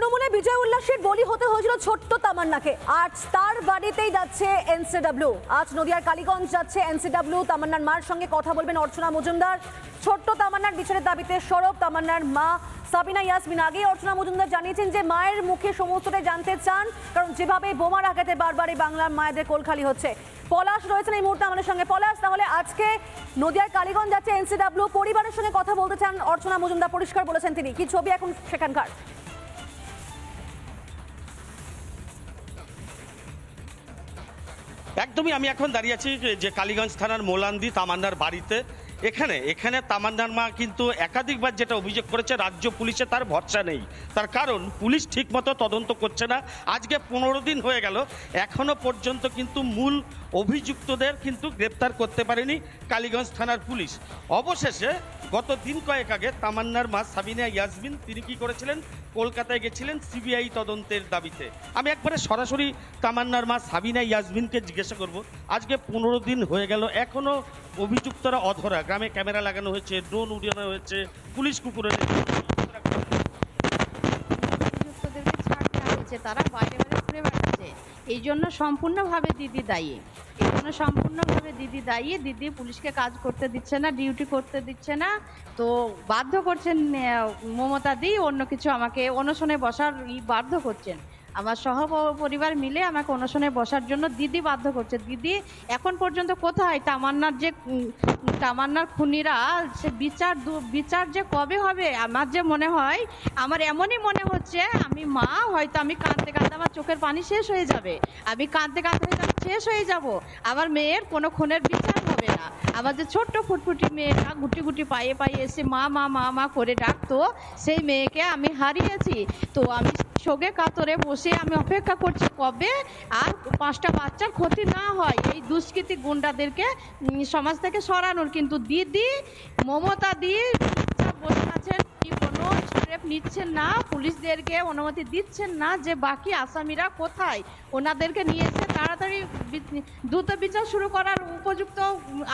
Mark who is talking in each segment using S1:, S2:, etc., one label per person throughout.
S1: তৃণমূলে বিজয় উল্লাসের বলি হতে হয়েছিল ছোট্ট তামান্নাকে। আজ তার বাড়িতেই যাচ্ছে এনসিডব্লিউ। আজ নদিয়ার কালীগঞ্জ যাচ্ছে এনসিডব্লিউ। তামান্নার মার সঙ্গে কথা বলবেন অর্চনা মজুমদার। ছোট্ট তামান্নার বিচারের দাবিতে সরব তামান্নার মা সাবিনা ইয়াসমিন। আগেই অর্চনা মজুমদার জানিয়েছেন যে মায়ের মুখে সমস্তটাই জানতে চান, কারণ যেভাবে বোমার আঘাতে বারবার এই বাংলার মায়েদের কোল খালি হচ্ছে। পলাশ রয়েছেন এই মুহূর্তে আমাদের সঙ্গে। পলাশ, তাহলে আজকে নদিয়ার কালীগঞ্জ যাচ্ছে এনসিডব্লিউ, পরিবারের সঙ্গে কথা বলতে চান অর্চনা মজুমদার, পরিষ্কার বলেছেন তিনি। কি ছবি এখন সেখানকার?
S2: একদমই, আমি এখন দাঁড়িয়ে আছি যে কালীগঞ্জ থানার মোলান্দি তামান্নার বাড়িতে। এখানে তামান্নার মা কিন্তু একাধিকবার যেটা অভিযোগ করেছে, রাজ্য পুলিশে তার ভরসা নেই। তার কারণ পুলিশ ঠিকমতো তদন্ত করছে না। আজকে 15 দিন হয়ে গেল, এখনো পর্যন্ত কিন্তু মূল অভিযুক্তদের কিন্তু গ্রেপ্তার করতে পারেনি কালীগঞ্জ থানার পুলিশ। অবশেষে গত দিন কয়েক আগে তামান্নার মা সাবিনা ইয়াসমিন তিনি কি করেছিলেন, কলকাতায় গেছিলেন সিবিআই তদন্তের দাবিতে। আমি একবারে সরাসরি তামান্নার মা সাবিনা ইয়াসমিনকে জিজ্ঞাসা করব, আজকে 15 দিন হয়ে গেল, এখনো অভিযুক্তরা অধরা। গ্রামে ক্যামেরা লাগানো হয়েছে, ড্রোন উড়ানো হয়েছে, পুলিশ কুকুরে
S3: অভিযুক্তদেরকে ছাড় দেওয়া হয়েছে, তারা বাইরে বাইরে ঘুরে বেড়াচ্ছে। এই জন্য সম্পূর্ণভাবে দিদি দায়ী। দিদি পুলিশকে কাজ করতে দিচ্ছে না, ডিউটি করতে দিচ্ছে না। তো বাধ্য করছেন মমতা দি অন্য কিছু আমাকে অনশনে বসার বাধ্য করছেন। আমার সহ পরিবার মিলে আমাকে অনশনে বসার জন্য দিদি বাধ্য করছে। দিদি এখন পর্যন্ত কোথায়? তামান্নার খুনিরা সে বিচার যে কবে হবে? আমার যে মনে হয়, আমার এমনই মনে হচ্ছে আমি মা, হয়তো আমি কাঁদতে কাঁদতে আমার চোখের পানি শেষ হয়ে যাবে, আমি কাঁদতে কাঁদতে শেষ হয়ে যাব। আমার মেয়ের কোনো খুনের বিচার হবে না। আমার যে ছোট্ট ফুটফুটি মেয়েটা গুটি গুটি পায়ে পায়ে এসে মা মা মা মা করে ডাকতো, সেই মেয়েকে আমি হারিয়েছি। তো আমি শোকে কাতরে বসে আমি অপেক্ষা করছি কবে আর 5টা বাচ্চার ক্ষতি না হয়, এই দুষ্কৃতী গুন্ডাদেরকে সমাজ থেকে সরানোর। কিন্তু দিদি মমতা দি বসে আছেন, কি কোনো স্টেপ নিচ্ছেন না, পুলিশদেরকে অনুমতি দিচ্ছেন না যে বাকি আসামিরা কোথায়, ওনাদেরকে নিয়ে এসে তাড়াতাড়ি দ্রুত বিচার শুরু করার উপযুক্ত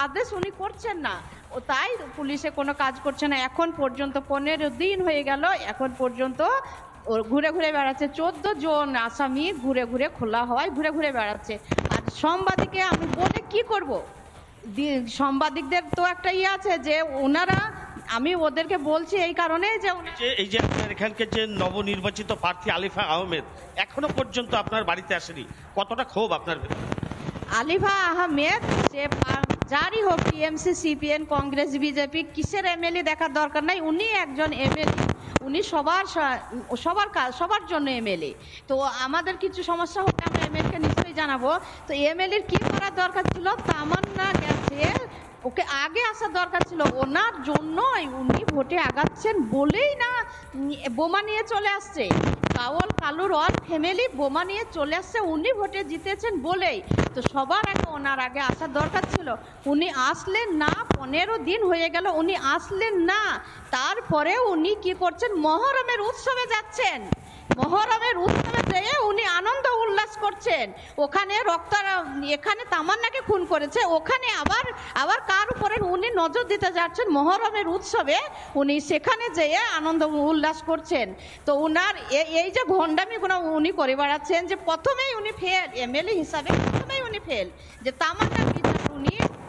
S3: আদেশ উনি করছেন না। ও তাই পুলিশে কোনো কাজ করছে না। এখন পর্যন্ত 15 দিন হয়ে গেল, এখন পর্যন্ত ঘুরে ঘুরে বেড়াচ্ছে। 14 জন আসামি ঘুরে ঘুরে খোলা হওয়ায় ঘুরে ঘুরে বেড়াচ্ছে। আর সাংবাদিককে আমি বলে কি করব? সাংবাদিকদের তো একটা আছে যে ওনারা, আমি ওদেরকে বলছি এই কারণে যে
S2: এই যে এখানকার যে নবনির্বাচিত প্রার্থী আলিফা আহমেদ এখনো পর্যন্ত আপনার বাড়িতে আসেনি, কতটা ক্ষোভ আপনার?
S3: আলিফা আহমেদ যে যারই হোক, টিএমসি, সিপিএম, কংগ্রেস, বিজেপি, কিসের এমএলএ দেখার দরকার নাই। উনি একজন এমএলএ, উনি সবার জন্য এমএলএ। তো আমাদের কিছু সমস্যা হলে আমরা এমএলএকে নিশ্চয়ই জানাবো। তো এমএলএর কি করার দরকার ছিল? তামান্না গেছে, ওকে আগে আসার দরকার ছিল। ওনার জন্যই উনি ভোটে আগাচ্ছেন বলেই না বোমা নিয়ে চলে আসছে। কাওয়াল কালুর অল ফ্যামিলি বোমা নিয়ে চলে আসছে, উনি ভোটে জিতেছেন বলেই। তো সবার আগে ওনার আগে আসার দরকার ছিল। উনি আসলেন না, 15 দিন হয়ে গেল উনি আসলেন না। তারপরে উনি কি করছেন? মহরমের উৎসবে যাচ্ছেন। মহরমের উৎসবে যেয়ে উনি আনন্দ উল্লাস করছেন। ওখানে এখানে তামান্নাকে খুন করেছে, ওখানে আবার কার উপরে উনি নজর দিতে যাচ্ছেন? মহরমের উৎসবে উনি সেখানে যেয়ে আনন্দ উল্লাস করছেন। তো উনার এই যে ভণ্ডামিগুলো উনি করে বেড়াচ্ছেন, যে প্রথমেই উনি ফেল, এমএলএ হিসাবে প্রথমেই উনি ফেল। যে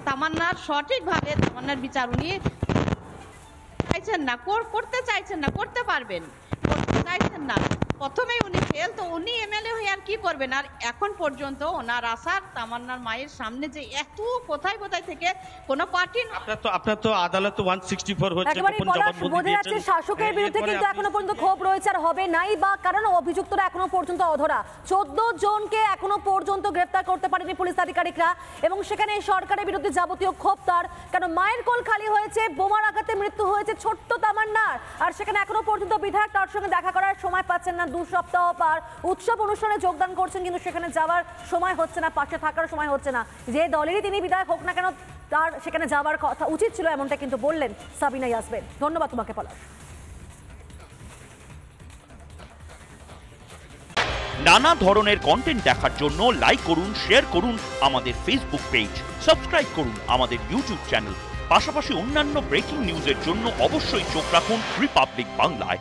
S3: তামান্নার সঠিকভাবে তামান্নার বিচার উনি চাইছেন না, করতে চাইছেন না, করতে পারবেন, করতে চাইছেন না, প্রথমেই উনি ফেল। তো উনি এমএলএ হয়ে আর কি করবেন? আর এখন পর্যন্ত ওনার আসার, তামান্নার মায়ের সামনে যে এত কোথায় কোথায় থেকে কোনো পার্টি,
S2: আপনার তো আদালতে 164 হচ্ছে,
S1: বোঝা যাচ্ছে শাসকের বিরুদ্ধে কিন্তু এখনো পর্যন্ত ক্ষোভ রয়েছে, আর হবে নাই বা কারণ অভিযুক্তরা এখনো পর্যন্ত অধরা। 14 জনকে এখনো পর্যন্ত গ্রেফতার করতে পারেনি পুলিশ আধিকারিকরা, এবং সেখানে সরকারের বিরুদ্ধে যাবতীয় ক্ষোভ তার, কারণ মায়ের কোল খালি হয়েছে, বোমার আঘাতে মৃত্যু হয়েছে ছোট্ট তামান্নার, আর সেখানে এখনো পর্যন্ত বিধায়ক তার সঙ্গে দেখা করার সময় পাচ্ছেন না। 2 সপ্তাহ পার, উৎসব অনুষ্ঠানে যোগদান করছেন কিন্তু সেখানে যাওয়ার সময় হচ্ছে না, পাশে থাকার সময় হচ্ছে না। যে দলেরই তিনি বিধায়ক হোক না কেন, তার সেখানে যাওয়ার কথা উচিত ছিল, এমনটা কিন্তু বললেন সাবিনা ইয়াসমিন। ধন্যবাদ তোমাকে পলাশ।
S4: নানা ধরনের কন্টেন্ট দেখার জন্য লাইক করুন, শেয়ার করুন আমাদের ফেসবুক পেজ, সাবস্ক্রাইব করুন আমাদের ইউটিউব চ্যানেল। পাশাপাশি অন্যান্য ব্রেকিং নিউজের জন্য অবশ্যই চোখ রাখুন রিপাবলিক বাংলায়।